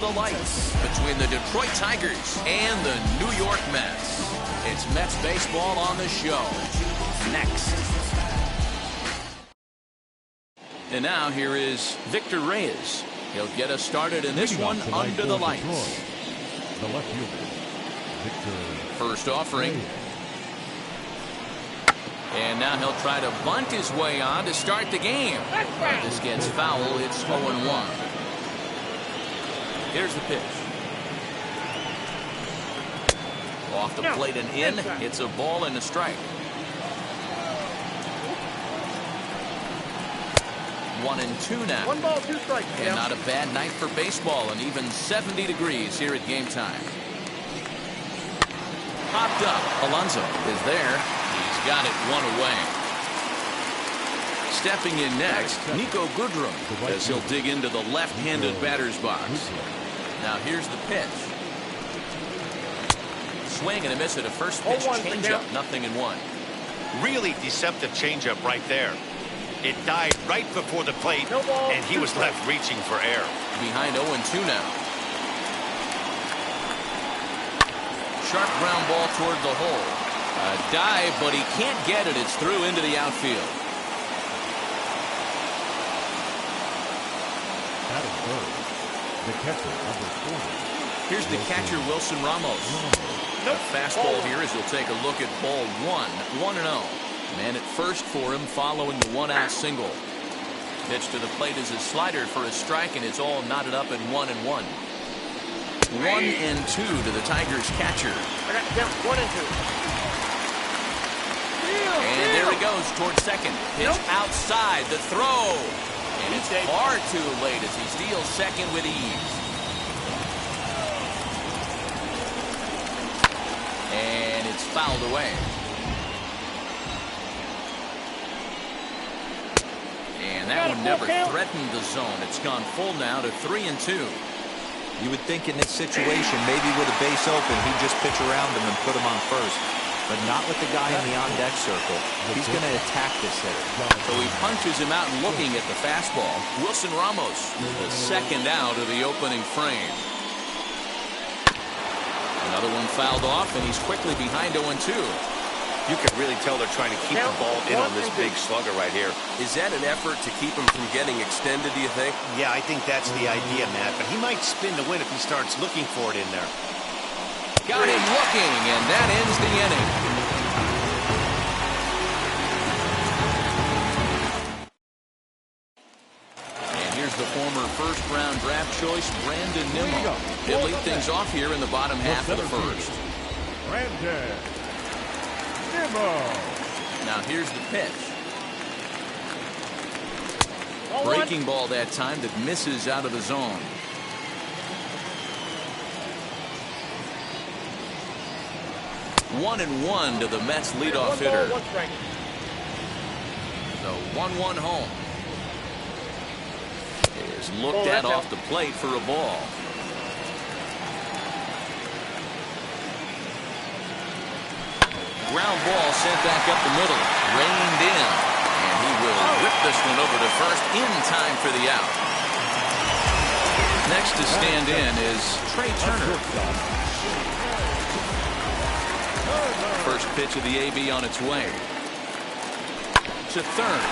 The lights between the Detroit Tigers and the New York Mets. It's Mets baseball on the show. Next. And now here is Victor Reyes. He'll get us started in this one under the lights. The left fielder, Victor. First offering. And now he'll try to bunt his way on to start the game. This gets foul. It's 0-1. Here's the pitch. Off the plate and in. It's a ball and a strike. 1-2 now. 1 ball, 2 strikes. And not a bad night for baseball, and even 70 degrees here at game time. Popped up. Alonso is there. He's got it 1 away. Stepping in next, Nico Goodrum, as he'll dig into the left-handed batter's box. Now here's the pitch. Swing and a miss at a first pitch changeup, 0-1. Really deceptive changeup right there. It died right before the plate, and he was left reaching for air. Behind 0-2 now. Sharp ground ball toward the hole. A dive, but he can't get it. It's through into the outfield. Batting third, the catcher, number 40. Here's the catcher, Wilson Ramos. A fastball here as he'll take a look at ball 1. 1-0. Man at first for him following the 1-out single. Pitch to the plate is a slider for a strike, and it's all knotted up at 1-1. 1-2 to the Tigers catcher. I got count 1 and 2. And there he goes towards second. Pitch outside the throw. And it's far too late as he steals second with ease. And it's fouled away. And that one never threatened the zone. It's gone full now to 3-2. You would think in this situation, maybe with a base open, he'd just pitch around him and put him on first. But not with the guy in the on-deck circle. He's going to attack this hitter. So he punches him out and looking at the fastball. Wilson Ramos, the second out of the opening frame. Another one fouled off, and he's quickly behind 0-2. You can really tell they're trying to keep the ball in on this big slugger right here. Is that an effort to keep him from getting extended, do you think? Yeah, I think that's the idea, Matt. But he might spin to win if he starts looking for it in there. Got him looking, and that ends the inning. And here's the former first-round draft choice, Brandon Nimmo. He'll lead things off here in the bottom half of the first. Brandon Nimmo. Now here's the pitch. Breaking ball that time that misses out of the zone. One and 1 to the Mets leadoff hitter. The 1-1 home is looked at off the plate for a ball. Ground ball sent back up the middle, reined in, and he will whip this one over to first in time for the out. Next to stand in is Trey Turner. First pitch of the AB on its way. To third.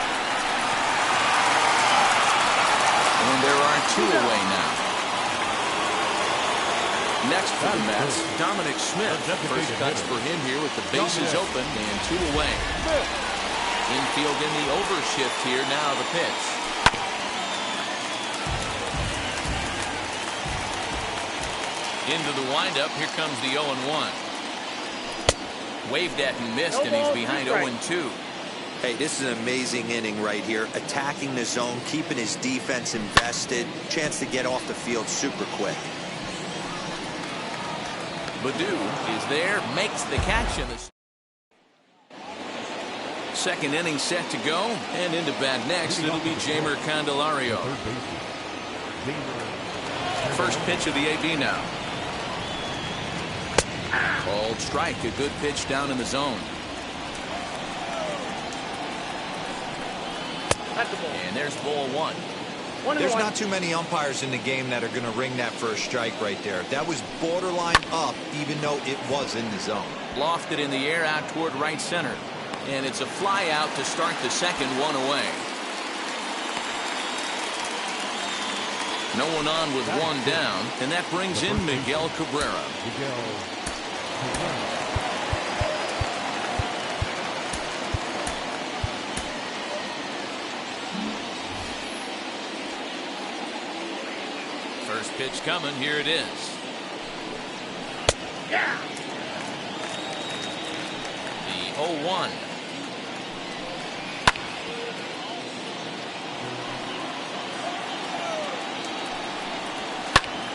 And there are 2 away now. Next for the Mets, Dominic Smith. First cuts for him here with the bases open and 2 away. Infield in the overshift here. Now the pitch. Into the windup. Here comes the 0-1. Waved at and missed, and he's behind 0-2. Hey, this is an amazing inning right here. Attacking the zone, keeping his defense invested. Chance to get off the field super quick. Baddoo is there, makes the catch in the second inning set to go, and into bat next. It'll be Jeimer Candelario. First pitch of the AB now. Called strike, a good pitch down in the zone. And there's ball 1. There's not too many umpires in the game that are going to ring that for a strike right there. That was borderline up, even though it was in the zone. Lofted in the air out toward right center. And it's a fly out to start the second, one away. No one on with one down, and that brings in Miguel Cabrera. First pitch coming. Here it is. Yeah. The 0-1.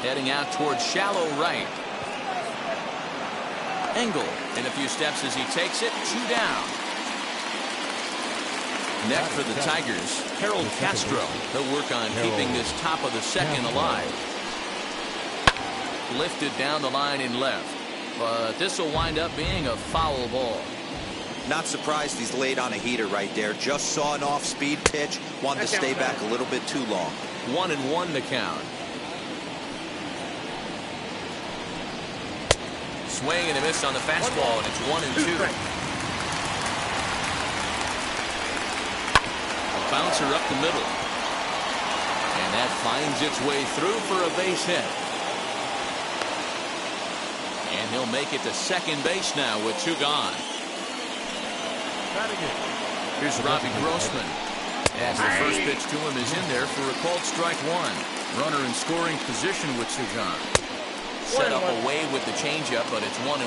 Heading out towards shallow right. Engel in a few steps as he takes it. 2 down. Next for the Tigers, Harold Castro. He'll work on keeping this top of the second alive. Lifted down the line in left. But this will wind up being a foul ball. Not surprised he's laid on a heater right there. Just saw an off-speed pitch. Wanted to stay back a little bit too long. 1-1 the count. Swing and a miss on the fastball, and it's 1-2. A bouncer up the middle. And that finds its way through for a base hit. And he'll make it to second base now with 2 gone. Here's Robbie Grossman. As the first pitch to him is in there for a called strike 1. Runner in scoring position with 2 gone. Set up away with the changeup, but it's 1-1.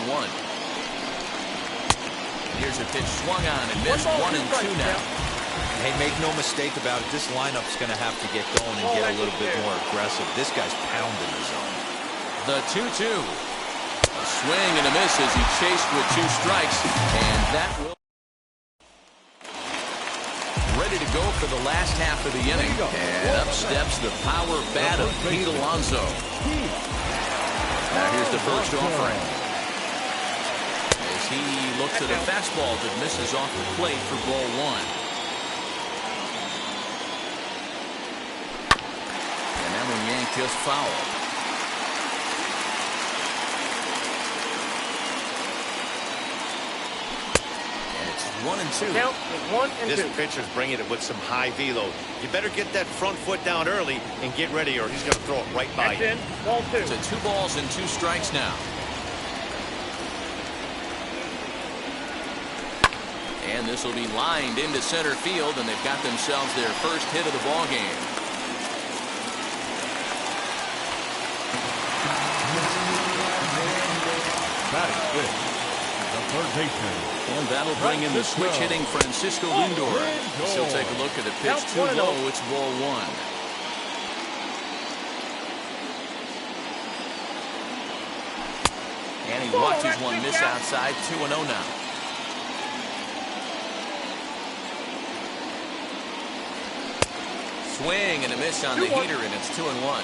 Here's a pitch swung on and missed. 1-2 now. Hey, make no mistake about it. This lineup's going to have to get going and get a little bit more aggressive. This guy's pounding the zone. The 2-2. A swing and a miss as he chased with 2 strikes, and that will. Ready to go for the last half of the inning. And up steps the power bat of Pete Alonso. Now here's the first offering. As he looks at a fastball that misses off the plate for ball 1. And that one yanked just foul. And it's 1-2. Count is 1-2. This pitcher's bringing it with some high velo. You better get that front foot down early and get ready, or he's going to throw it right by you. Ball 2. To 2 balls and 2 strikes now. And this will be lined into center field, and they've got themselves their first hit of the ball game. And that'll bring in the switch hitting Francisco Lindor. He'll take a look at a pitch too low. It's ball 1. And he watches one miss outside. 2-0 now. Swing and a miss on the heater, and it's 2-1.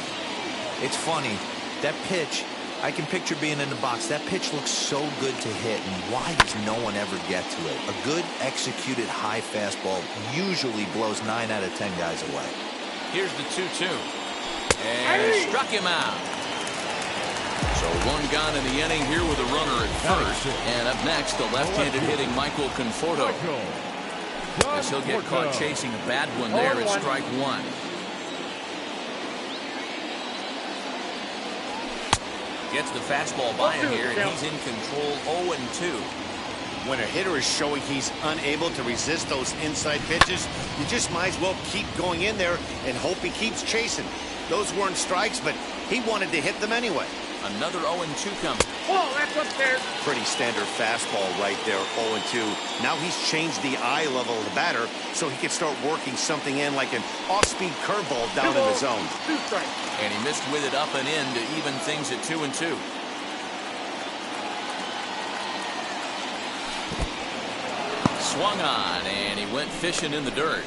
It's funny. That pitch, I can picture being in the box. That pitch looks so good to hit, and why does no one ever get to it? A good executed high fastball usually blows 9 out of 10 guys away. Here's the 2-2. And struck him out. So 1 gone in the inning here with a runner at first. And up next, the left-handed hitting Michael Conforto. As he'll get caught chasing a bad one there at strike 1. Gets the fastball by him here, and he's in control. 0-2. When a hitter is showing he's unable to resist those inside pitches, you just might as well keep going in there and hope he keeps chasing. Those weren't strikes, but he wanted to hit them anyway. Another 0-2 coming. Oh, that's upstairs. Pretty standard fastball right there, 0-2. Now he's changed the eye level of the batter so he can start working something in like an off-speed curveball down in the zone. 2 strikes. And he missed with it up and in to even things at 2-2. Swung on, and he went fishing in the dirt.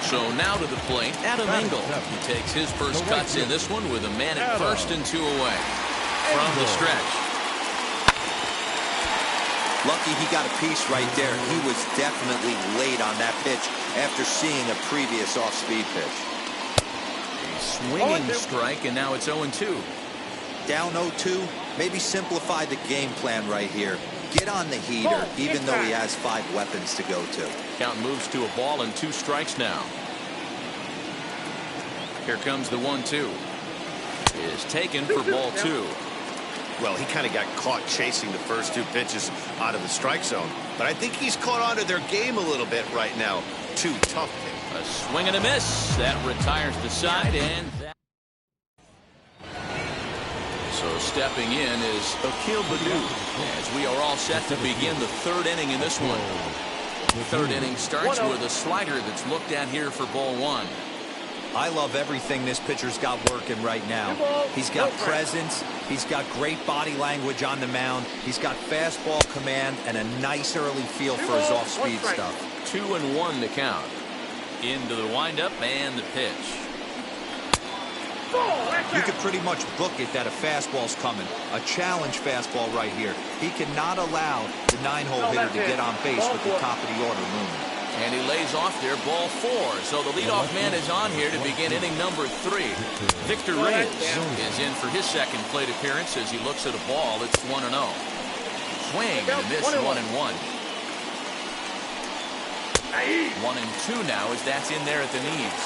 So now to the plate, Adam Engel. He takes his first cuts in this one with a man at first and 2 away. From the stretch. Lucky he got a piece right there. He was definitely late on that pitch after seeing a previous off-speed pitch. A swinging strike, and now it's 0-2. Down 0-2, maybe simplify the game plan right here. Get on the heater, even though he has 5 weapons to go to. Count moves to a ball and 2 strikes now. Here comes the 1-2. Is taken for ball 2. Well, he kind of got caught chasing the first 2 pitches out of the strike zone. But I think he's caught on to their game a little bit right now. 2 tough pitches. A swing and a miss. That retires the side, and that. So stepping in is Akil Baddoo, as we are all set to begin the 3rd inning in this one. The 3rd inning starts with a slider that's looked at here for ball 1. I love everything this pitcher's got working right now. He's got presence. He's got great body language on the mound. He's got fastball command and a nice early feel for his off-speed stuff. 2-1 to count. Into the windup and the pitch. You could pretty much book it that a fastball's coming. A challenge fastball right here. He cannot allow the 9-hole hitter to get on base with the top of the order looming. And he lays off there, ball 4. So the leadoff man is on here to begin inning number 3. Victor Reyes is in for his 2nd plate appearance as he looks at a ball. It's 1-0. Swing and a miss, 1-1. 1-2 now as that's in there at the knees.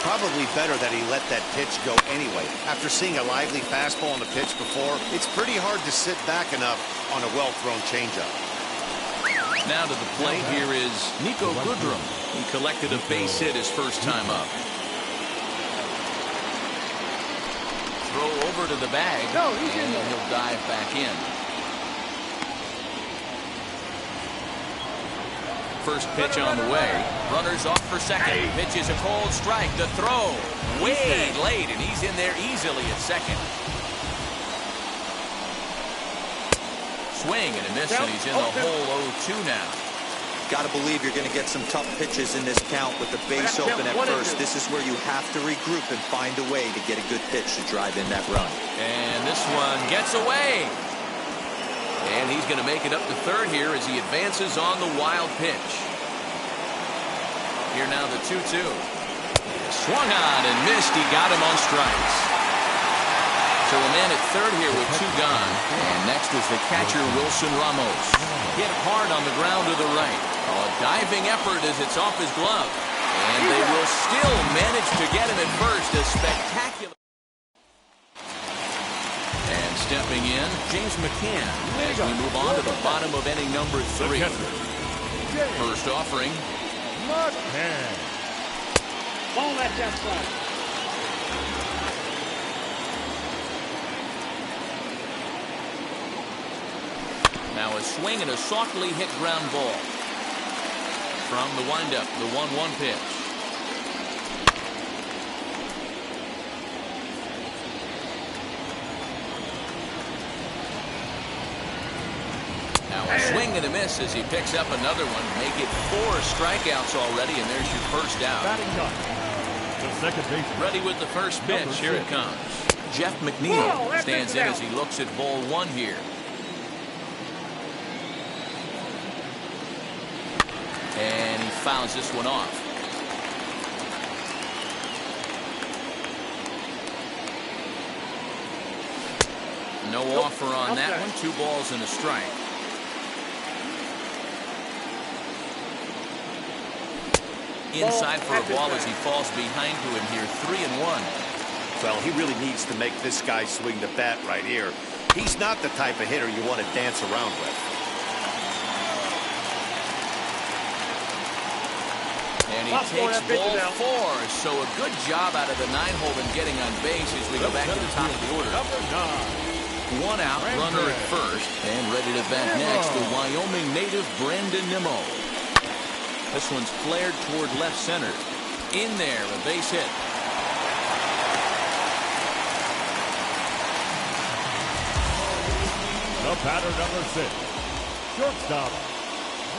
Probably better that he let that pitch go anyway. After seeing a lively fastball on the pitch before, it's pretty hard to sit back enough on a well-thrown changeup. Now to the plate, here is Nico Goodrum. He collected a base hit his first time up. Throw over to the bag, and he'll dive back in. First pitch on the way. Runners off for 2nd. Pitch is a cold strike. The throw way late, and he's in there easily at 2nd. Swing and a miss, and he's in the hole 0-2 now. Got to believe you're going to get some tough pitches in this count with the base open at first. This is where you have to regroup and find a way to get a good pitch to drive in that run. And this one gets away. And he's going to make it up to 3rd here as he advances on the wild pitch. Here now the 2-2. Swung on and missed. He got him on strikes. So a man at 3rd here with 2 gone. And next is the catcher, Wilson Ramos. Hit hard on the ground to the right. A diving effort as it's off his glove. And they will still manage to get him at first. A spectacular. And stepping in, James McCann as we move on to the bottom of inning number 3. First offering. Ball left outside. Now a swing and a softly hit ground ball. From the windup, the 1-1 pitch. Now a swing and a miss as he picks up another one. Make it 4 strikeouts already, and there's your first out. Ready with the first pitch. Here it comes. Jeff McNeil stands in as he looks at ball 1 here. And he fouls this one off. No offer on that one. 2 balls and a strike. Inside for a ball as he falls behind to him here. 3-1. Well, he really needs to make this guy swing the bat right here. He's not the type of hitter you want to dance around with. And he takes ball 4. So a good job out of the 9-hole in getting on base as we go back to the top of the order. 1 out, runner at first. And ready to bat next, the Wyoming native Brandon Nimmo. This one's flared toward left center. In there, a base hit. The batter number 6, shortstop.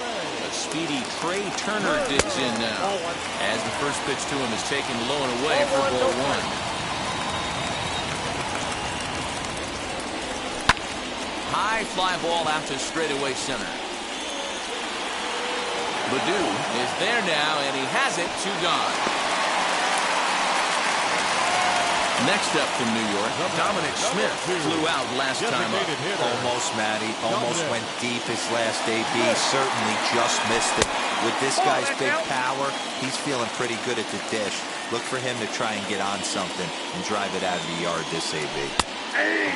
A speedy Trey Turner digs in now as the first pitch to him is taken low and away for ball 1. High high fly ball out to straightaway center. Baddoo is there now, and he has it. 2 gone. Next up from New York, Dominic Smith flew out last time up. Almost, Matty. Almost went deep his last AB. Certainly just missed it. With this guy's big power, he's feeling pretty good at the dish. Look for him to try and get on something and drive it out of the yard this AB.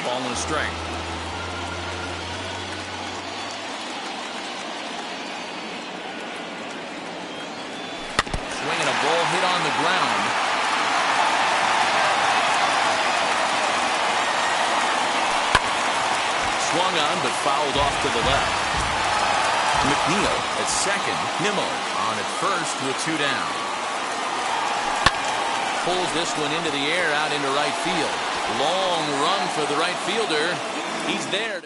Ball and a strike. Swinging a ball hit on the ground. Swung on, but fouled off to the left. McNeil at second. Nimmo on at first with 2 down. Pulls this one into the air out into right field. Long run for the right fielder. He's there.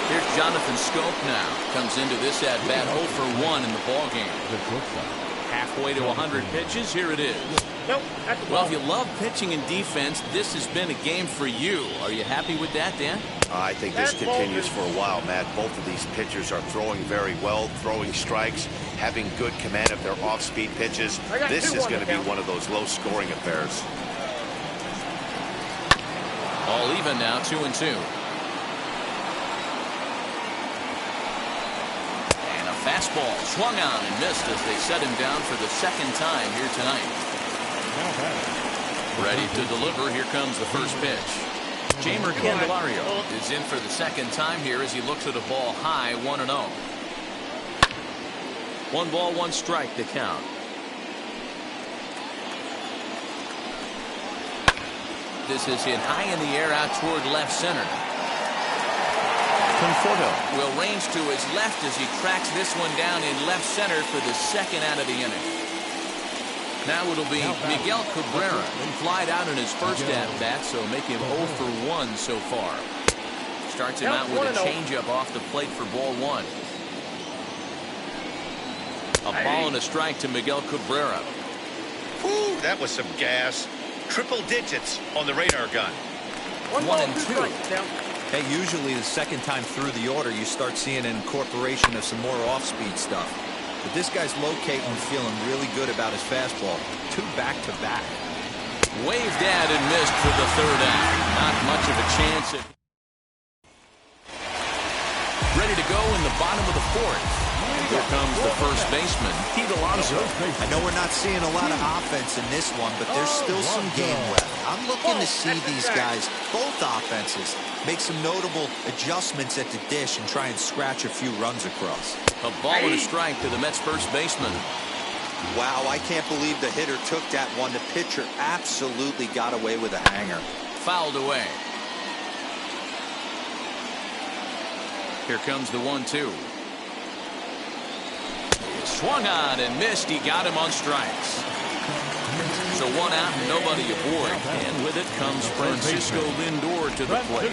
Here's Jonathan Scope now. Comes into this at bat 0 for 1 in the ballgame. Halfway to 100 pitches. Here it is. Nope, that's a Well, ball. if you love pitching and defense, this has been a game for you. Are you happy with that, Dan? I think this continues for a while, Matt. Both of these pitchers are throwing very well, throwing strikes, having good command of their off-speed pitches. This is going to be one of those low-scoring affairs. All even now, 2-2. And a fastball swung on and missed as they set him down for the second time here tonight. Ready to deliver. Here comes the first pitch. Jamer Candelario is in for the second time here as he looks at a ball high, 1-0. 1 ball, 1 strike to count. This is hit high in the air out toward left center. Conforto will range to his left as he tracks this one down in left center for the second out of the inning. Now it'll be Miguel Cabrera. Flied out in his first at-bat, so make him 0 for 1 so far. Starts him out with a changeup off the plate for ball 1. A ball and a strike to Miguel Cabrera. Whew, that was some gas. Triple digits on the radar gun. 1 ball, 2 strikes. Down. Hey, usually the second time through the order, you start seeing an incorporation of some more off-speed stuff. But this guy's locating and feeling really good about his fastball. 2 back-to-back. Waved at and missed for the third out. Not much of a chance. Ready to go in the bottom of the 4th. Here comes the first baseman, Pete Alonso. I know we're not seeing a lot of offense in this one, but there's still some game left. I'm looking to see these guys, both offenses, make some notable adjustments at the dish and try and scratch a few runs across. A ball and a strike to the Mets first baseman. Wow, I can't believe the hitter took that one. The pitcher absolutely got away with a hanger. Fouled away. Here comes the 1-2. Swung on and missed. He got him on strikes. So 1 out and nobody aboard. And with it comes Francisco Lindor to the plate.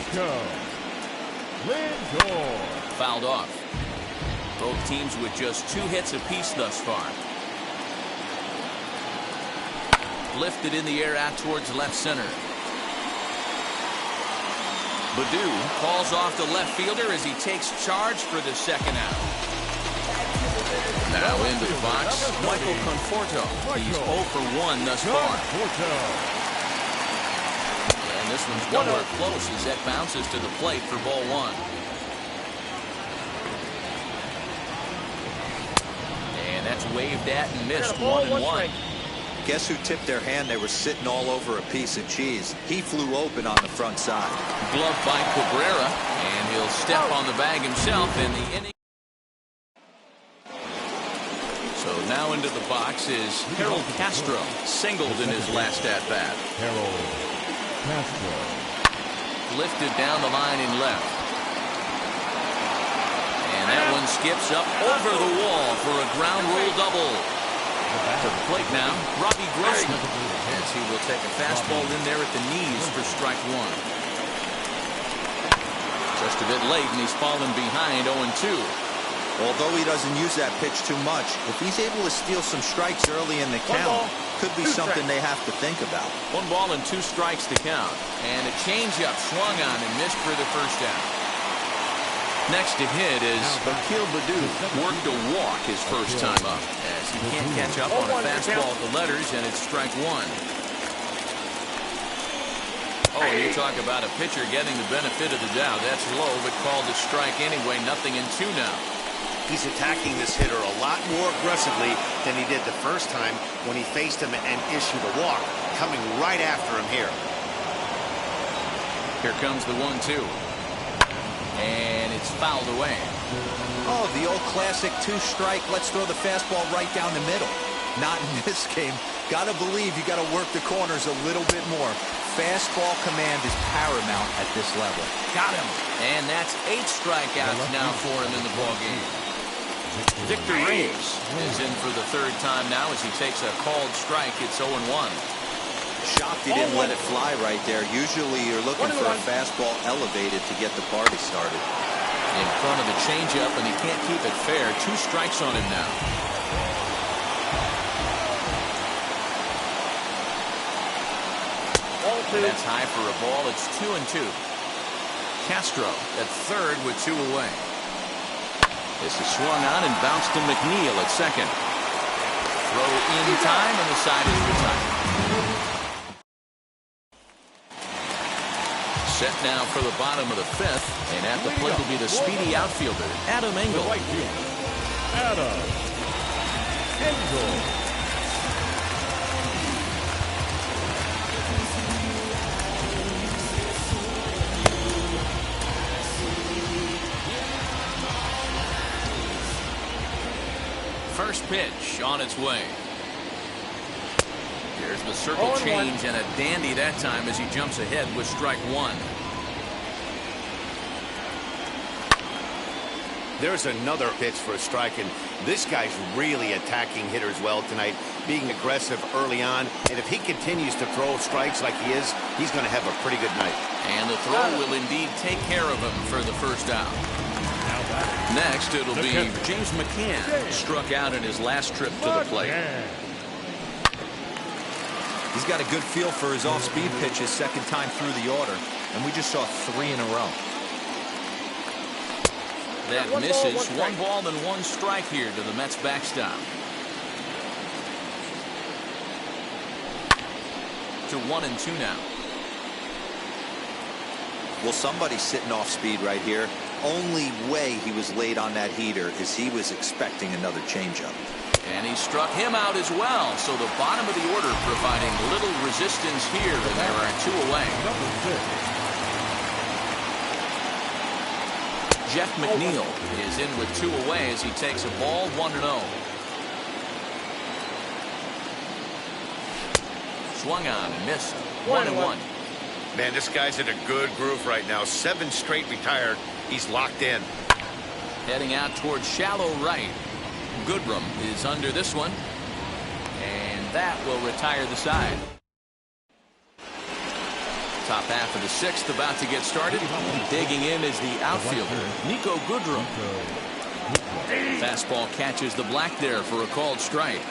Fouled off. Both teams with just 2 hits apiece thus far. Lifted in the air out towards left center. Baddoo calls off the left fielder as he takes charge for the second out. Now into the box, Michael Conforto. He's 0 for 1 thus far. And this one's nowhere close as that bounces to the plate for ball 1. And that's waved at and missed. 1-1. Guess who tipped their hand? They were sitting all over a piece of cheese. He flew open on the front side. Gloved by Cabrera, and he'll step on the bag himself in the inning. So now into the box is Harold Castro, singled in his last at-bat. Harold Castro. Lifted down the line in left. And that one skips up over the wall for a ground rule double. To the plate now, Robbie Grossman, as he will take a fastball in there at the knees for strike 1. Just a bit late, and he's fallen behind 0-2. Although he doesn't use that pitch too much, if he's able to steal some strikes early in the count, could be something they have to think about. 1 ball and 2 strikes to count. And a changeup swung on and missed for the first down. Next to hit is Akil Baddoo. Worked a walk his first time up, as he can't catch up on a fastball at the letters, and it's strike 1. Oh, and you talk about a pitcher getting the benefit of the doubt. That's low, but called a strike anyway. 0-2 now. He's attacking this hitter a lot more aggressively than he did the first time when he faced him and issued a walk. Coming right after him here. Here comes the 1-2. And it's fouled away. Oh, the old classic 2-strike. Let's throw the fastball right down the middle. Not in this game. Gotta believe you gotta work the corners a little bit more. Fastball command is paramount at this level. Got him. And that's 8 strikeouts now for him in the ballgame. Victor Reyes is in for the 3rd time now as he takes a called strike. It's 0-1. Shocked he didn't let it fly right there. Usually you're looking for a fastball elevated to get the party started. In front of the changeup, and he can't keep it fair. 2 strikes on him now. That's high for a ball. It's 2-2. Castro at 3rd with 2 away. This is swung on and bounced to McNeil at 2nd. Throw in time, and the side is retired. Set now for the bottom of the 5th, and at the plate will be the speedy outfielder, Adam Engel. Adam Engel. First pitch on its way. There's the circle change, and a dandy that time as he jumps ahead with strike 1. There's another pitch for a strike, and this guy's really attacking hitters well tonight, being aggressive early on. And if he continues to throw strikes like he is, he's going to have a pretty good night. And the throw will indeed take care of him for the first out. Next, it'll be James McCann, struck out in his last trip to the plate. He's got a good feel for his off-speed pitches 2nd time through the order, and we just saw 3 in a row. That misses. 1 ball and 1 strike here to the Mets backstop. To 1-2 now. Well, somebody's sitting off speed right here. Only way he was late on that heater is he was expecting another changeup. And he struck him out as well. So the bottom of the order providing little resistance here, and there are 2 away. Jeff McNeil is in with 2 away as he takes a ball 1-0. Swung on and missed. 1-1. Man, this guy's in a good groove right now. 7 straight retired. He's locked in. Heading out towards shallow right. Goodrum is under this one, and that will retire the side. Top half of the 6th about to get started. Digging in is the outfielder, Nico Goodrum. Fastball catches the black there for a called strike.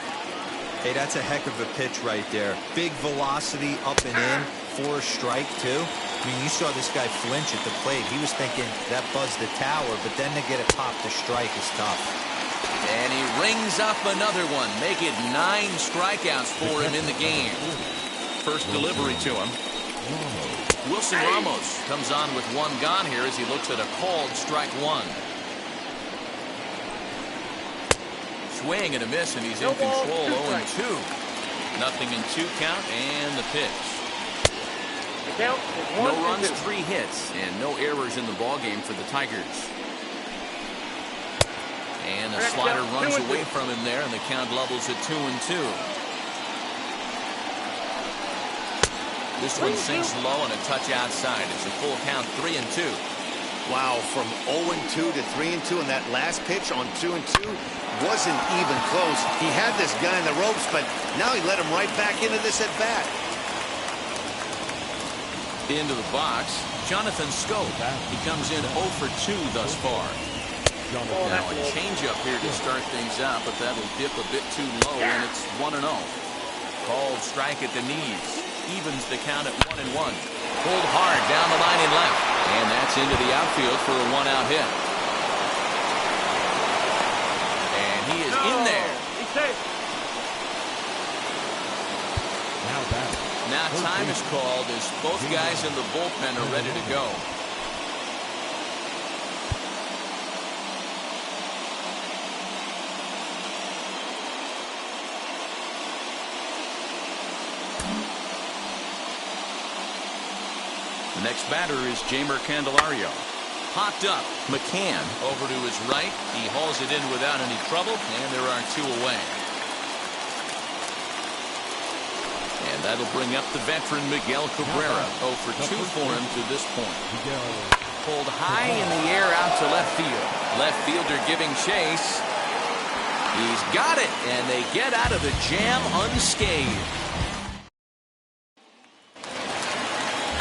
Hey, that's a heck of a pitch right there. Big velocity up and in for a strike, too. I mean, you saw this guy flinch at the plate. He was thinking that buzzed the tower, but then to get it popped to strike is tough. And he rings up another one. Make it 9 strikeouts for him in the game. First delivery to him. Wilson Ramos comes on with 1 gone here as he looks at a called strike 1. Swing and a miss, and he's in control. 0-2. 0-2 count, and the pitch. No runs, 3 hits, and no errors in the ballgame for the Tigers. And a slider runs away from him there, and the count levels at 2-2. This one sinks low and a touch outside. It's a full count, 3-2. Wow, from 0-2 to 3-2, and that last pitch on 2-2 wasn't even close. He had this guy in the ropes, but now he let him right back into this at bat. Into the box, Jonathan Scope. He comes in 0 for 2 thus far. Now a changeup here to start things out, but that'll dip a bit too low, and it's 1-0. Called strike at the knees. Evens the count at 1-1. Pulled hard down the line in left, and that's into the outfield for a 1-out hit. And he is in there. He's safe. Now time is called as both guys in the bullpen are ready to go. The next batter is Jeimer Candelario. Popped up. McCann over to his right. He hauls it in without any trouble, and there are 2 away. And that'll bring up the veteran Miguel Cabrera. 0 for 2 for him to this point. Pulled high in the air out to left field. Left fielder giving chase. He's got it, and they get out of the jam unscathed.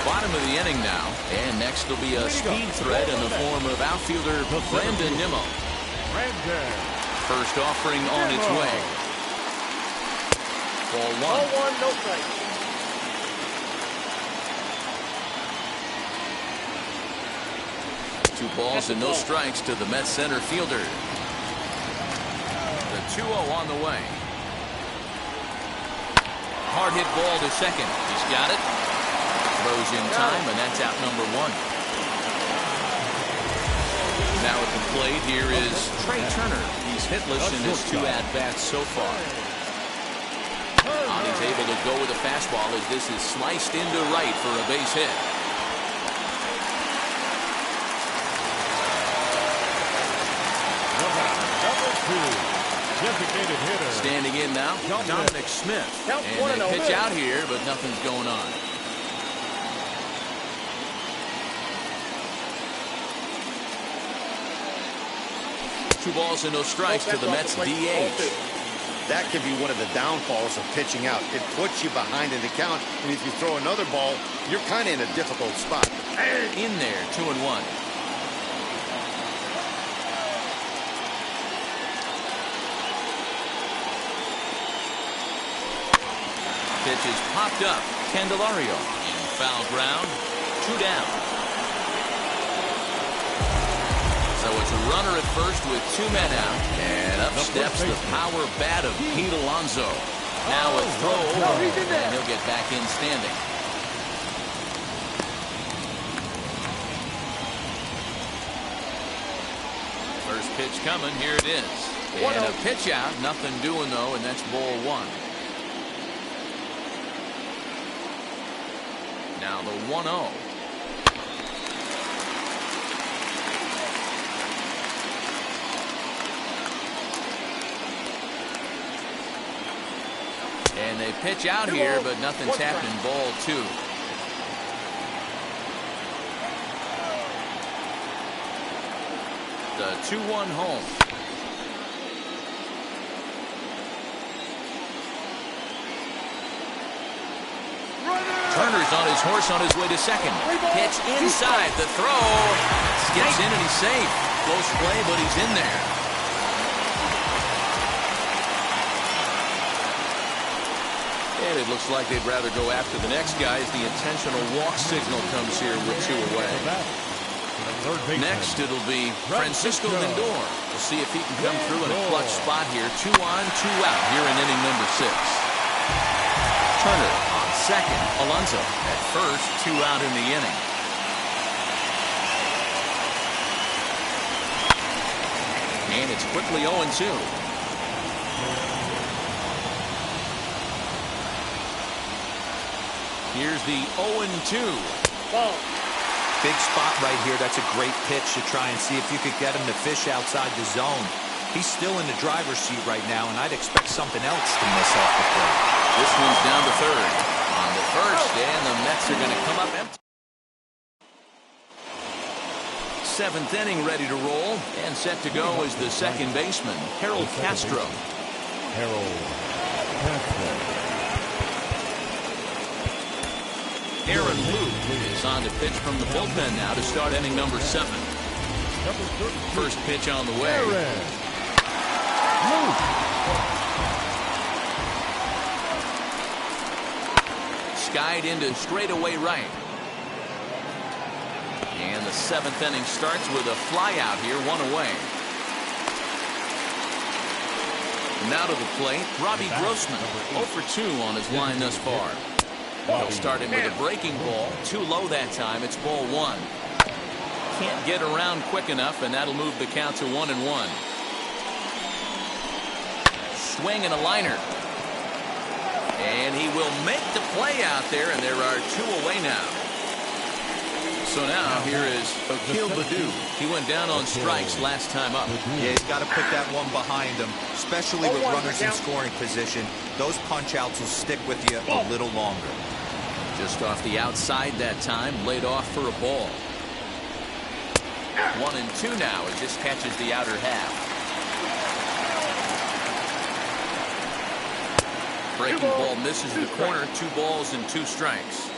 Bottom of the inning now, and next will be a speed threat in the form of outfielder Brandon Nimmo. First offering on its way. Ball 1. Ball 1, no strike. 2 balls and no strikes to the Mets center fielder. The 2-0 on the way. Hard hit ball to second. He's got it. Throws in time, and that's out number 1. Now at the plate, here is Trey Turner. He's hitless in his 2 at-bats so far. And he's able to go with a fastball as this is sliced into right for a base hit. Designated hitter. Standing in now, Dominic Smith. And they pitch out here, but nothing's going on. Two balls and no strikes to the Mets DH. That can be one of the downfalls of pitching out. It puts you behind in the count, and if you throw another ball, you're kind of in a difficult spot. In there, 2-1. Pitch is popped up. Candelario in foul ground. 2 down. So it's a runner at first with 2 men out. And up steps the power bat of Pete Alonso. Now a throw over, and he'll get back in standing. First pitch coming. Here it is. And a pitch out. Nothing doing, though, and that's ball 1. Now the 1-0. And they pitch out here, but nothing's happening. Ball 2. The 2-1 home. Turner's on his horse on his way to second. Pitch inside. The throw. Gets in and he's safe. Close play, but he's in there. And it looks like they'd rather go after the next guy as the intentional walk signal comes here with 2 away. Next, it'll be Francisco Lindor. We'll see if he can come through in a clutch spot here. 2 on, 2 out here in inning number 6. Turner on second. Alonso at first. 2 out in the inning. And it's quickly 0-2. Here's the 0-2. Ball. Big spot right here. That's a great pitch to try and see if you could get him to fish outside the zone. He's still in the driver's seat right now, and I'd expect something else to miss off the plate. This one's down to third. On the first, and the Mets are going to come up empty. 7th inning ready to roll, and set to go is the second baseman, Harold Castro. Harold Castro. Aaron Luke is on to pitch from the bullpen now to start inning number 7. number 13. First pitch on the way. Skied into straightaway right. And the 7th inning starts with a flyout here, 1 away. Now to the plate, Robbie Grossman, 0 for 2 on his line thus far. He'll start him with a breaking ball, too low that time. It's ball 1. Can't get around quick enough, and that'll move the count to 1-1. Swing and a liner. And he will make the play out there, and there are 2 away now. So now here is Akil Baddoo. He went down on strikes last time up. Yeah, he's got to put that one behind him, especially with runners in scoring position. Those punch-outs will stick with you a little longer. Just off the outside that time, laid off for a ball. 1-2 now as this catches the outer half. Breaking ball misses the corner. 2 balls and 2 strikes.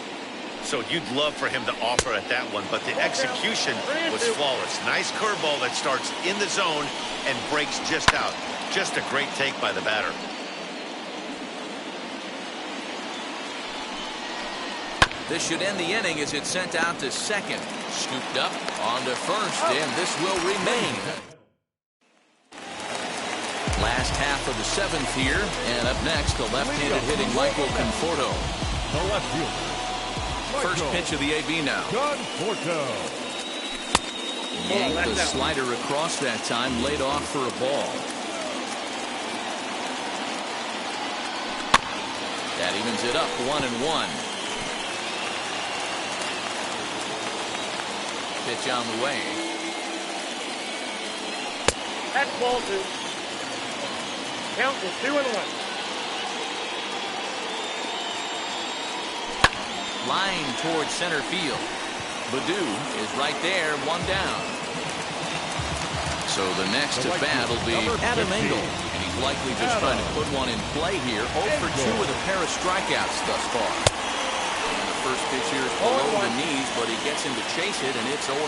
So you'd love for him to offer at that one, but the execution was flawless. Nice curveball that starts in the zone and breaks just out. Just a great take by the batter. This should end the inning as it's sent out to second. Scooped up onto first, and this will remain. Last half of the 7th here, and up next, the left-handed hitting Michael Conforto. The left fielder. First pitch of the AB now. Conforto. Yanked the slider across that time, laid off for a ball. That evens it up, 1-1. Pitch on the way. That's ball 2. Count is 2-1. Line towards center field. Baddoo is right there, 1 down. So the next to bat will be Adam Engel. And he's likely just trying to put one in play here. 0 for 2 with a pair of strikeouts thus far. And the first pitch here is below the knees, but he gets him to chase it, and it's 0-1.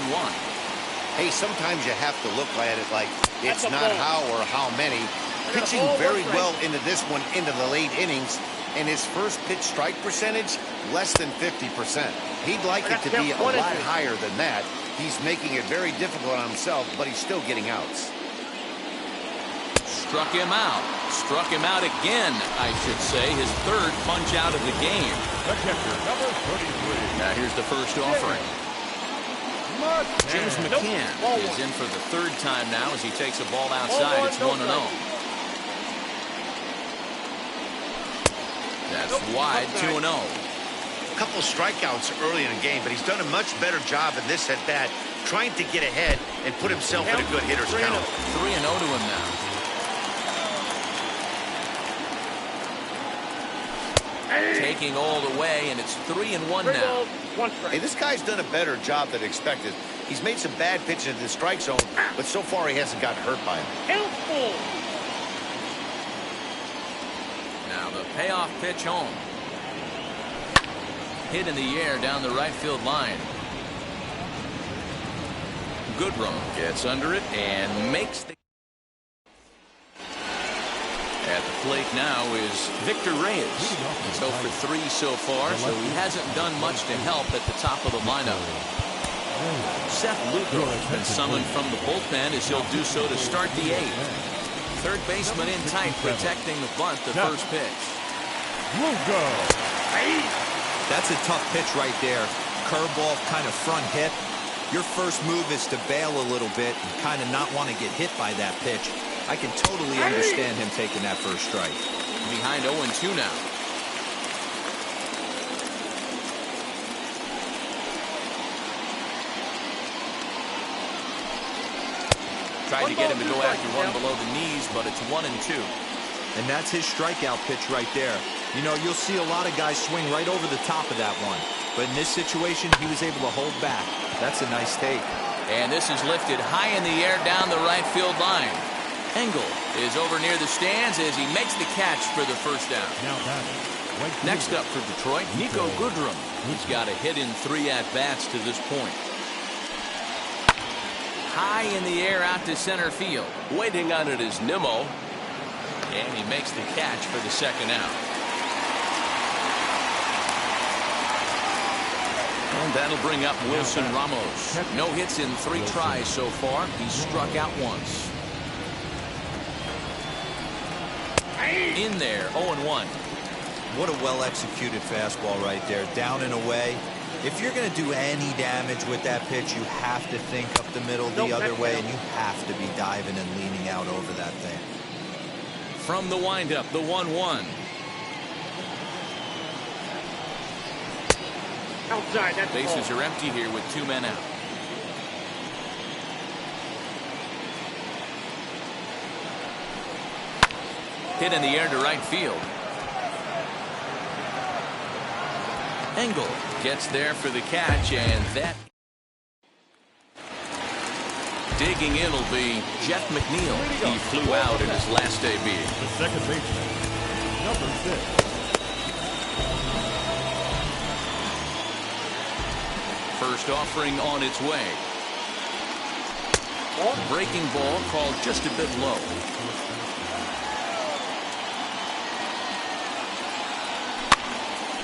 Hey, sometimes you have to look at it like it's not how or how many. Pitching very well into this one, into the late innings, and his first pitch strike percentage, less than 50%. He'd like it to be a lot higher than that. He's making it very difficult on himself, but he's still getting outs. Struck him out. Struck him out again, I should say. His 3rd punch out of the game. The catcher, number 33. Now here's the first offering. James McCann is in for the 3rd time now as he takes a ball outside. It's 1-0. That's wide, 2-0. A couple strikeouts early in the game, but he's done a much better job in this at-bat, trying to get ahead and put himself in a good hitter's count. 3-0 to him now. Taking all the way, and it's 3-1 now. Hey, this guy's done a better job than expected. He's made some bad pitches in the strike zone, but so far he hasn't got hurt by him. Now the payoff pitch home. Hit in the air down the right field line. Goodrum gets under it and makes the... At the plate now is Victor Reyes. He's 0 for 3 so far, so he hasn't done much to help at the top of the lineup. Seth Lugo has been summoned from the bullpen as he'll do so to start the 8th. Third baseman in tight, protecting the bunt, the first pitch. Lugo. That's a tough pitch right there. Curveball, kind of front hip. Your first move is to bail a little bit and kind of not want to get hit by that pitch. I can totally understand him taking that first strike. Behind 0-2 now. Tried to get him to go after one below the knees, but it's 1-2. And that's his strikeout pitch right there. You know, you'll see a lot of guys swing right over the top of that one. But in this situation, he was able to hold back. That's a nice take. And this is lifted high in the air down the right field line. Engel is over near the stands as he makes the catch for the first down. Next up for Detroit, Nico Goodrum. He's got a hit in 3 at-bats to this point. high in the air out to center field. Waiting on it is Nimmo. And he makes the catch for the second out. And that'll bring up Wilson Ramos. No hits in 3 tries so far. He's struck out once. In there, 0-1. What a well-executed fastball right there. Down and away. If you're going to do any damage with that pitch, you have to think up the middle the other way, and you have to be diving and leaning out over that thing. From the windup, the 1-1. Outside, that's Bases are empty here with 2 men out. Hit in the air to right field. Engel gets there for the catch, and that. Digging in will be Jeff McNeil. He flew out in his last AB. The second baseman, number 6. First offering on its way. Breaking ball called just a bit low.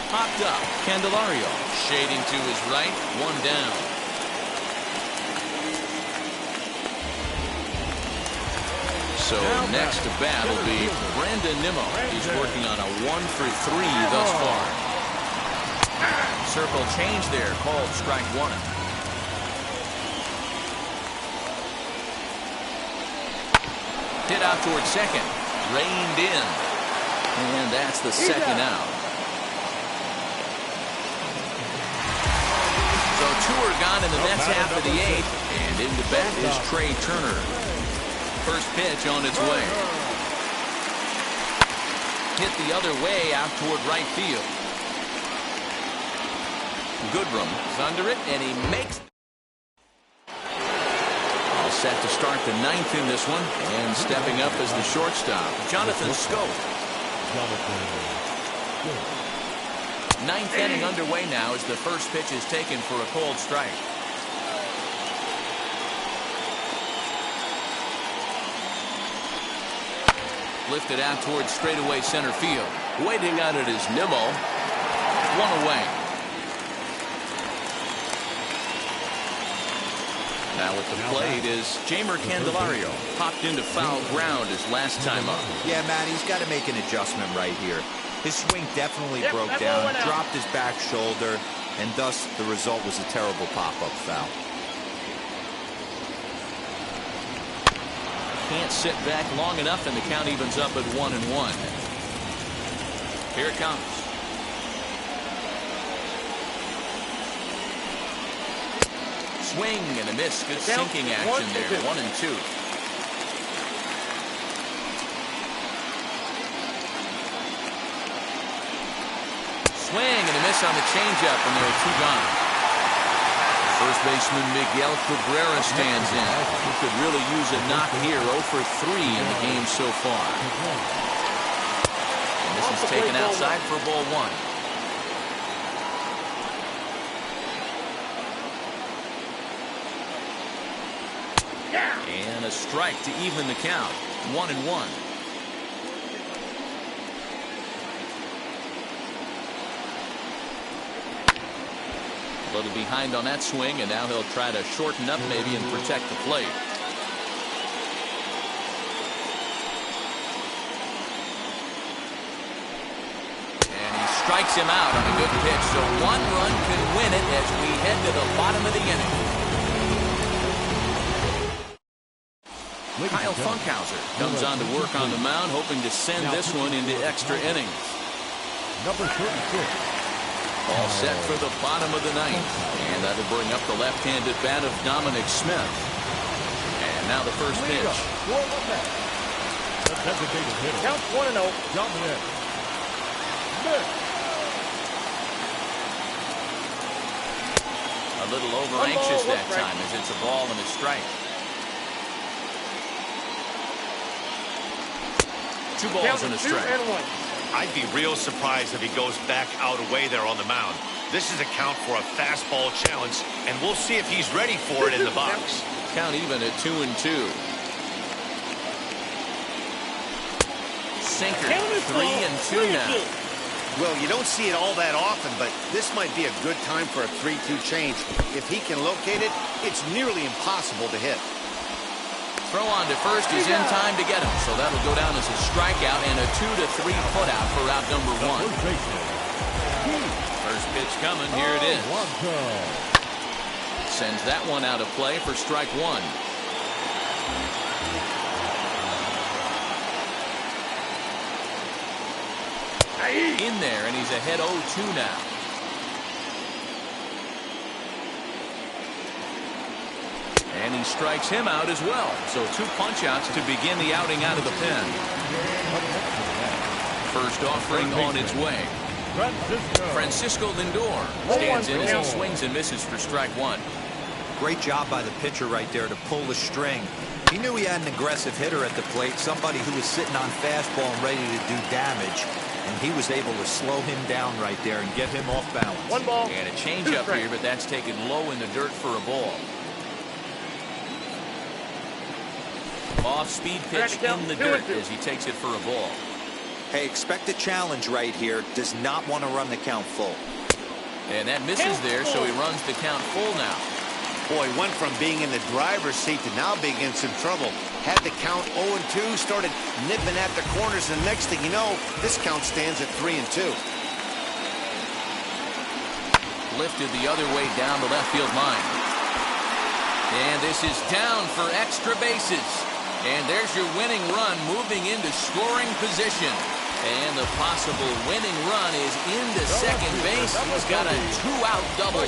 Popped up. Candelario shading to his right. 1 down. So next to bat will be Brandon Nimmo. He's working on a 1-for-3 thus far. Circle change there, called strike 1. Hit out towards second. Reined in. And that's the second out. So 2 are gone in the Mets half of the 8th. And into bat is Trey Turner. First pitch on its way. Hit the other way out toward right field. Goodrum is under it, and he makes. All set to start the 9th in this one, and stepping up as the shortstop, Jonathan Scope. 9th inning underway now as the first pitch is taken for a cold strike. Lifted out towards straightaway center field. Waiting on it is Nimmo. 1 away. Now at the plate is Jamer Candelario. Popped into foul ground his last time up. Yeah, Matt, he's got to make an adjustment right here. His swing definitely broke down, dropped his back shoulder, and thus the result was a terrible pop-up foul. Can't sit back long enough, and the count evens up at 1-1. Here it comes. Swing and a miss. Good sinking action there. 1-2. Swing and a miss on the changeup, and there are 2 gone. First baseman Miguel Cabrera stands in. He could really use a knock here. 0 for 3 in the game so far. And this is taken outside for ball 1. And a strike to even the count. 1-1. A little behind on that swing, and now he'll try to shorten up maybe and protect the plate. And he strikes him out on a good pitch, so 1 run can win it as we head to the bottom of the inning. Kyle Funkhauser comes on to work on the mound, hoping to send this one into extra innings. Number 36. All set for the bottom of the 9th. And that'll bring up the left-handed bat of Dominic Smith. And now the first pitch. Count 1-0. Dominic. A little over-anxious that time as it's a ball and a strike. 2 balls and a strike. I'd be real surprised if he goes back out away there on the mound. This is a count for a fastball challenge, and we'll see if he's ready for it in the box. Count even at 2-2. Sinker, 3-2 now. Well, you don't see it all that often, but this might be a good time for a 3-2 change. If he can locate it, it's nearly impossible to hit. Throw on to first is in time to get him, so that'll go down as a strikeout and a 2-3 putout for out number 1. First pitch coming, here it is. Sends that one out of play for strike 1. In there, and he's ahead 0-2 now. And he strikes him out as well. So 2 punch-outs to begin the outing out of the pen. First offering on its way. Francisco Lindor stands in as he swings and misses for strike 1. Great job by the pitcher right there to pull the string. He knew he had an aggressive hitter at the plate, somebody who was sitting on fastball and ready to do damage. And he was able to slow him down right there and get him off balance. 1 ball. And a changeup here, but that's taken low in the dirt for a ball. Off-speed pitch in the dirt as he takes it for a ball. Hey, expect a challenge right here. Does not want to run the count full. And that misses there, so he runs the count full now. Boy, went from being in the driver's seat to now being in some trouble. Had the count 0-2, started nipping at the corners, and next thing you know, this count stands at 3-2. Lifted the other way down the left field line. And this is down for extra bases. And there's your winning run moving into scoring position. And the possible winning run is into second base. He's got a 2-out double.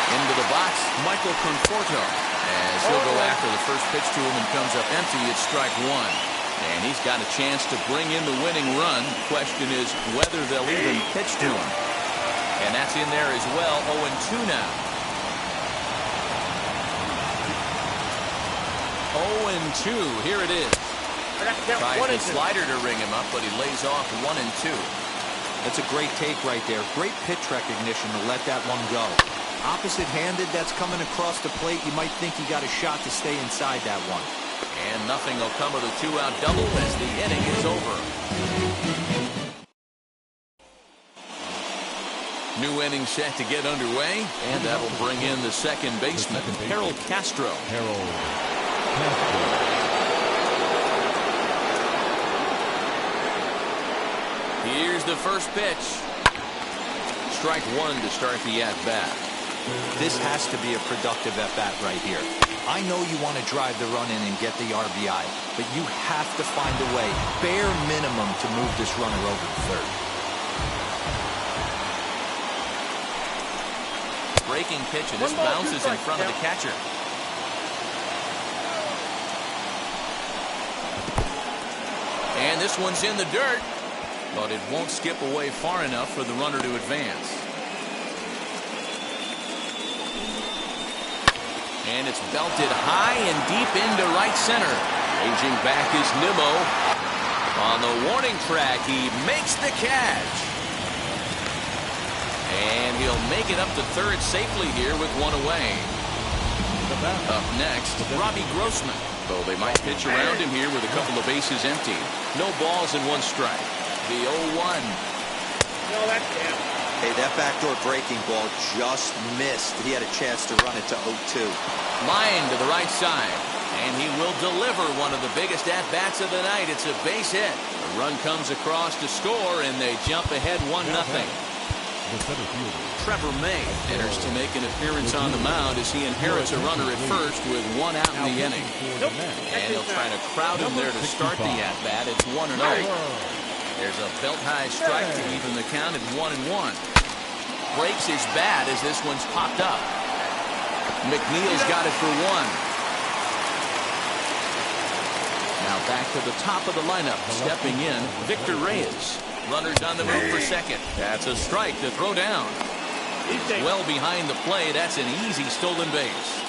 Into the box, Michael Conforto, as he'll go after the first pitch to him and comes up empty. It's strike 1. And he's got a chance to bring in the winning run. Question is whether they'll even pitch to him. And that's in there as well. 0-2 now. 0-2. Here it is. Tries the slider to ring him up, but he lays off 1-2. That's a great take right there. Great pitch recognition to let that one go. Opposite-handed, that's coming across the plate. You might think he got a shot to stay inside that one. And nothing will come of the 2-out double as the inning is over. New inning set to get underway, and that'll bring in the second baseman, Harold Castro. Here's the first pitch. Strike 1 to start the at-bat. This has to be a productive at-bat right here. I know you want to drive the run in and get the RBI, but you have to find a way, bare minimum, to move this runner over to third. Breaking pitch, and this bounces in front of the catcher. And this one's in the dirt, but it won't skip away far enough for the runner to advance. And it's belted high and deep into right center. Raging back is Nimmo. On the warning track, he makes the catch. And he'll make it up to third safely here with one away. Up next, Robbie Grossman. Though they might pitch around him here with a couple of bases empty. No balls and 1 strike. The 0-1. No, that's down. Hey, that backdoor breaking ball just missed. He had a chance to run it to 0-2. Line to the right side. And he will deliver one of the biggest at-bats of the night. It's a base hit. The run comes across to score, and they jump ahead 1-0. Trevor May enters to make an appearance on the mound as he inherits a runner at first with 1 out in the inning. And he'll try to crowd him there to start the at-bat. It's 1-0. There's a belt-high strike to even the count at 1-1. Breaks his bat as this one's popped up. McNeil's got it for 1. Now back to the top of the lineup. Stepping in, Victor Reyes. Runners on the move for second. That's a strike to throw down. He's well behind the play. That's an easy stolen base.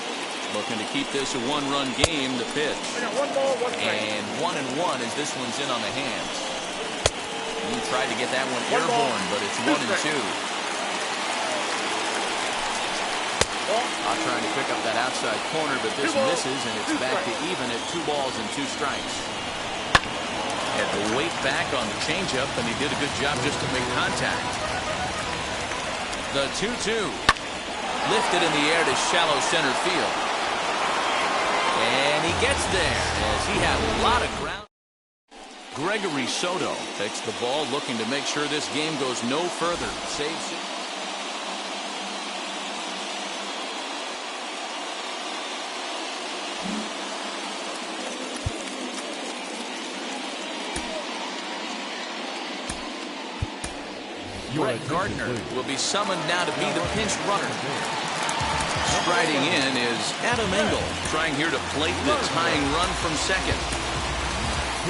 Looking to keep this a 1-run game. The pitch. 1 ball, 1 strike. And 1-1 as this one's in on the hands. He tried to get that one airborne, but it's 1-2. Not trying to pick up that outside corner, but this misses, and it's back to even at 2 balls and 2 strikes. Had to wait back on the changeup, and he did a good job just to make contact. The 2-2. Lifted in the air to shallow center field. And he gets there as he had a lot of ground. Gregory Soto takes the ball, looking to make sure this game goes no further. Saves it. Brett Gardner will be summoned now to be the pinch runner. Striding in is Adam Engel, trying here to plate the tying run from second.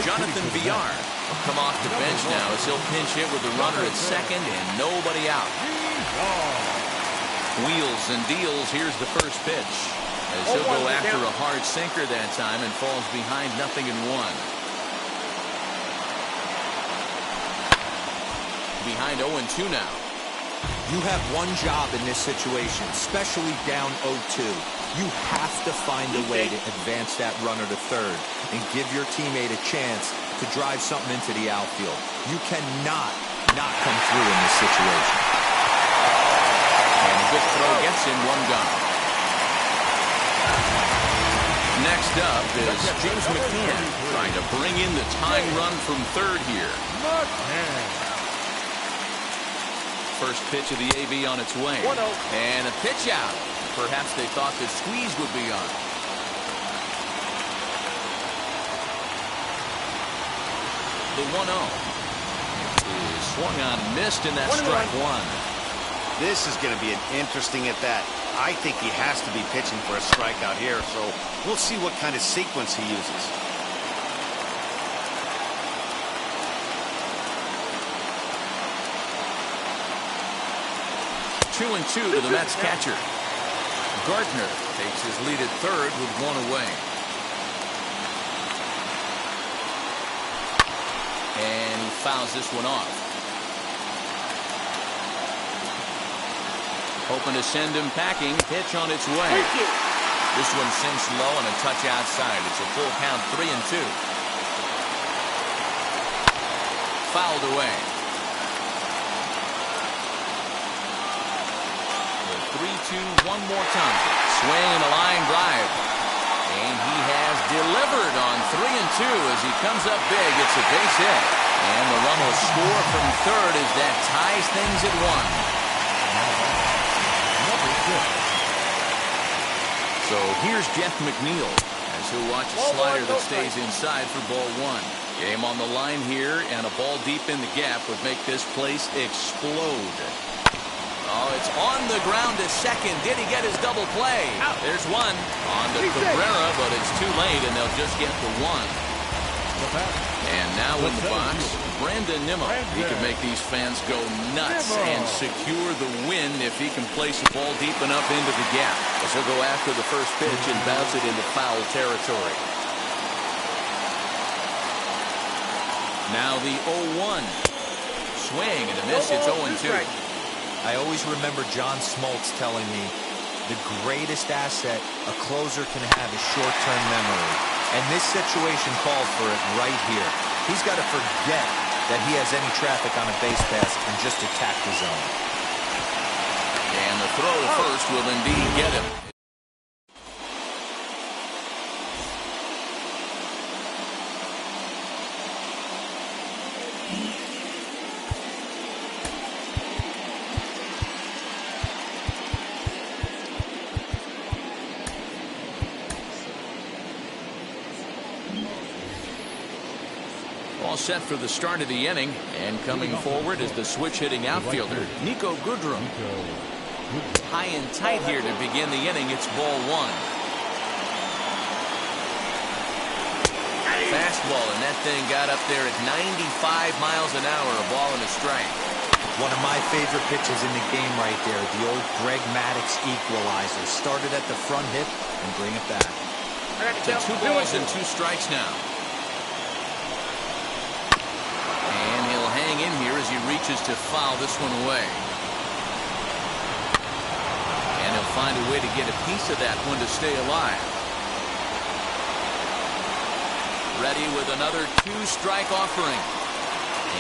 Jonathan Villar will come off the bench now as he'll pinch hit with the runner at second and nobody out. Wheels and deals. Here's the first pitch, as he'll go after a hard sinker that time and falls behind 0-1. Behind 0-2 now. You have one job in this situation, especially down 0-2. You have to find a way to advance that runner to third and give your teammate a chance to drive something into the outfield. You cannot not come through in this situation. And a good throw gets him 1 gone. Next up is James McCann, trying to bring in the tying run from third here. First pitch of the AV on its way. And a pitch out. Perhaps they thought the squeeze would be on. The 1-0 is swung on and missed, and that's strike 1. This is going to be an interesting at bat. I think he has to be pitching for a strikeout here, so we'll see what kind of sequence he uses. Two and 2 to the Mets catcher. Gardner takes his lead at third with 1 away. And he fouls this one off. Hoping to send him packing. Pitch on its way. This one sinks low and a touch outside. It's a full count, 3-2. Fouled away. 3-2 one more time. Swing and a line drive. And he has delivered on 3-2 as he comes up big. It's a base hit. And the run will score from third as that ties things at 1. So here's Jeff McNeil as he'll watch a slider that stays inside for ball 1. Game on the line here, and a ball deep in the gap would make this place explode. Oh, it's on the ground to second. Did he get his double play? There's one on to Cabrera, but it's too late, and they'll just get the 1. And now in the box, Brandon Nimmo. He can make these fans go nuts and secure the win if he can place the ball deep enough into the gap. As he'll go after the first pitch and bounce it into foul territory. Now the 0-1. Swing and a miss. It's 0-2. I always remember John Smoltz telling me the greatest asset a closer can have is short-term memory. And this situation called for it right here. He's got to forget that he has any traffic on a base pass and just attack the zone. And the throw to first will indeed get him. Set for the start of the inning, and coming forward is the switch-hitting outfielder, Nico Goodrum. High and tight here to begin the inning. It's ball 1. Fastball, and that thing got up there at 95 miles an hour, a ball and a strike. One of my favorite pitches in the game right there, the old Greg Maddux equalizer. Started at the front hip and bring it back. To 2 balls and 2 strikes now. In here as he reaches to foul this one away. And he'll find a way to get a piece of that one to stay alive. Ready with another two-strike offering.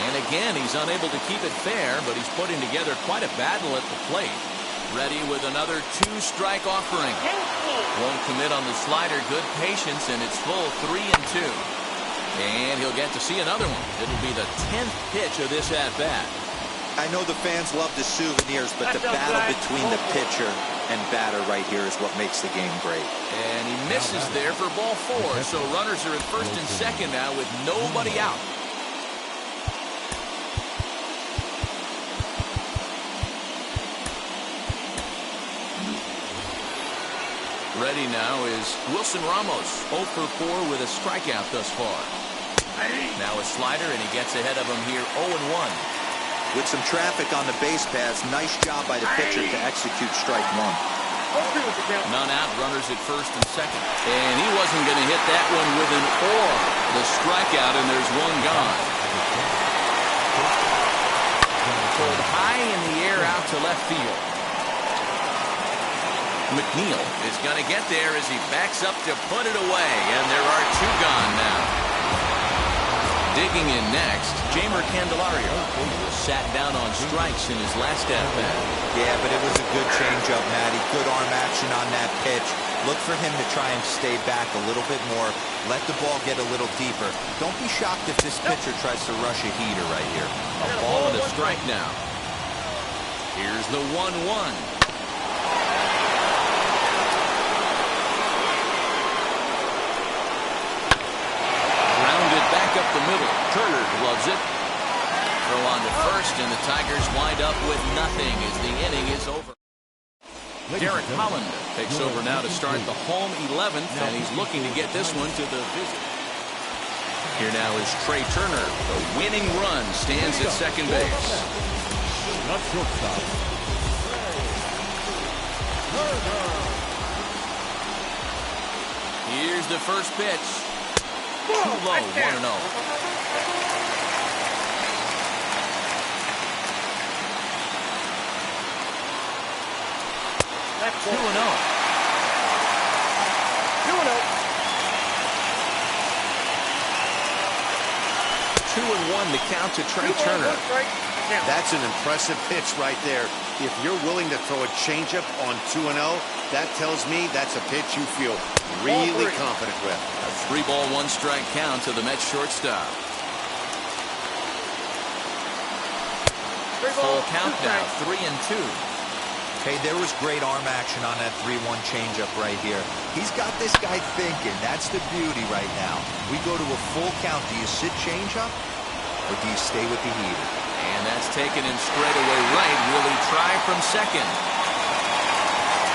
And again, he's unable to keep it fair, but he's putting together quite a battle at the plate. Ready with another two-strike offering. Won't commit on the slider. Good patience, and it's full 3-2. And he'll get to see another one. It'll be the 10th pitch of this at-bat. I know the fans love the souvenirs, but the battle between the pitcher and batter right here is what makes the game great. And he misses there for ball 4. So runners are at first and second now with nobody out. Ready now is Wilson Ramos, 0 for 4 with a strikeout thus far. Now a slider, and he gets ahead of him here, 0-1. With some traffic on the base paths, nice job by the pitcher to execute strike one. None out, runners at first and second. And he wasn't going to hit that one with an or. The strikeout, and there's one gone. Pulled high in the air out to left field. McNeil is going to get there as he backs up to put it away, and there are two gone now. Digging in next, Jeimer Candelario, who was sat down on strikes in his last at-bat. Yeah, but it was a good changeup, Matty. Good arm action on that pitch. Look for him to try and stay back a little bit more. Let the ball get a little deeper. Don't be shocked if this pitcher tries to rush a heater right here. A ball and a strike now. Here's the 1-1. Up the middle. Turner gloves it. Throw on to first, and the Tigers wind up with nothing as the inning is over. Derek Holland takes over now to start the home 11th, and he's looking to get this one to the visit. Here now is Trey Turner. The winning run stands at second base. Not shortstop. Here's the first pitch. Too low, 1-0. That's 2-0. 2-1 the count to Trey Turner. That's an impressive pitch right there. If you're willing to throw a changeup on 2-0, that tells me that's a pitch you feel really confident with. A 3-ball, 1-strike count to the Mets shortstop. Full count now, 3-2. Hey, there was great arm action on that 3-1 changeup right here. He's got this guy thinking. That's the beauty right now. We go to a full count. Do you sit changeup, or do you stay with the heater? And that's taken in straightaway right. Will he try from second?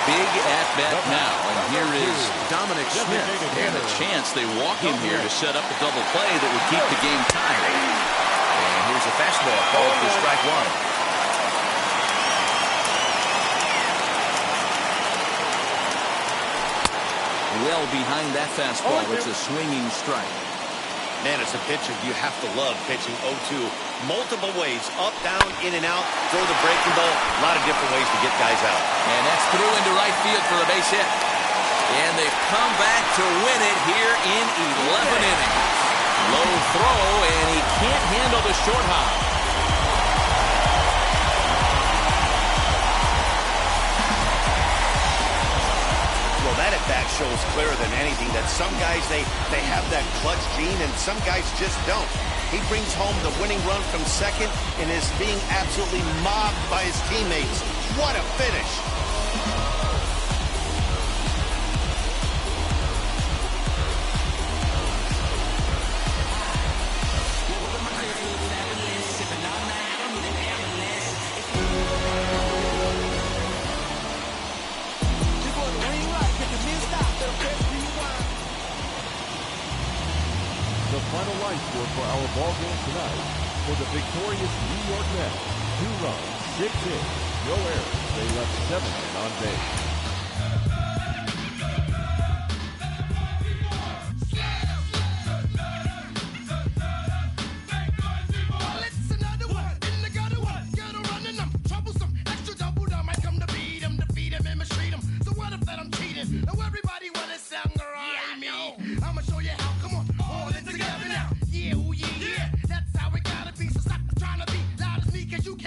Big at-bat now. And here is Dominic Smith. And a chance they walk him here to set up a double play that would keep the game tied. And here's a fastball called for strike one. Well behind that fastball. It's a swinging strike. Man, as a pitcher, you have to love pitching 0-2. Multiple ways, up, down, in and out, throw the breaking ball. A lot of different ways to get guys out. And that's through into right field for a base hit. And they've come back to win it here in 11 innings. Low throw, and he can't handle the short hop. Well, that at-bat shows clearer than anything that some guys, they have that clutch gene, and some guys just don't. He brings home the winning run from second and is being absolutely mobbed by his teammates. What a finish! The final line score for our ball game tonight. For the victorious New York Mets, 2 runs, 6 hits, no errors. They left 7 men on base.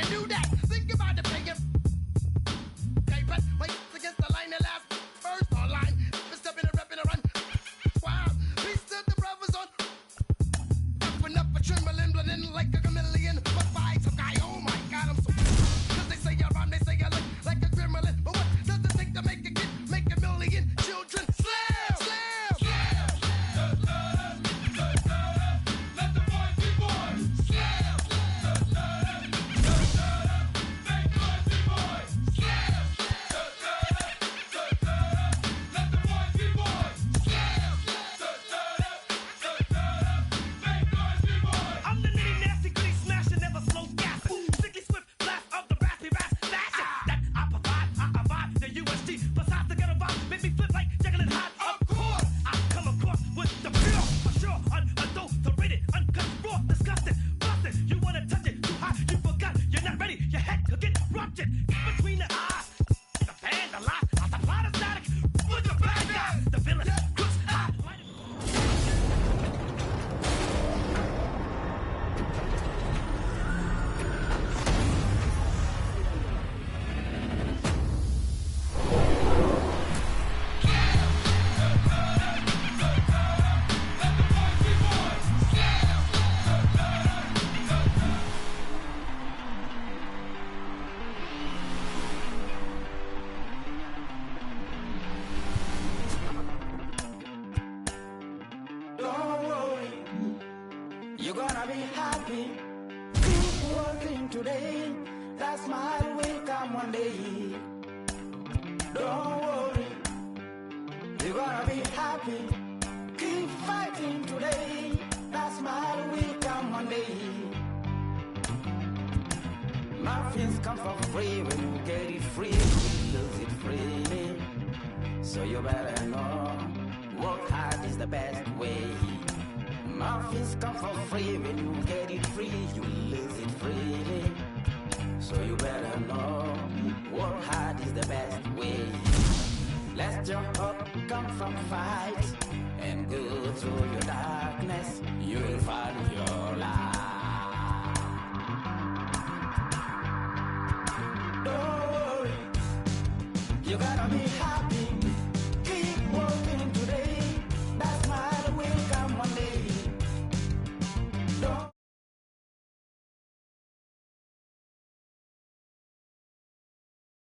you do that? Think about it, paying. Okay, but wait against the line and last first online. Mr. Been a rep in a run. Wow, peace to the brothers on. Open up a trembling, blending like a chameleon. But by some guy, oh my God, I'm so. Cause they say you're rhyme, they say you look like a gremlin. But what does it take to make a kid, make a million children? Slam, slam, slam. Let the boys be boys. Slam, make boys be boys. Slam, let the boys be boys. Slam, make boys be boys. I'm the nitty nasty gritty smasher, never slow gas. Sickly swift blast of the raspy ras fashion that I provide the USD. Besides the ghetto vibe, make me flip like Jekyll and Hyde. Of course, I come across with the pure, for sure, unadulterated, uncut, raw, disgusting, busted. You wanna touch it too high, you forgot, you're not ready. Your head could get ruptured between the eyes. The fan, the lie, I supply the static with the bad guys, the villain, crooks, high. Don't worry, you're gonna be happy. Keep working today, that smile will come one day. Don't worry, you're gonna be happy. Keep fighting today, that smile will come one day. Muffins come for free, when you get it free, you lose it freely. So you better know, work hard is the best way. Muffins come for free, when you get it free, you lose it freely. So you better know, work hard is the best way. Let your hope come from fight.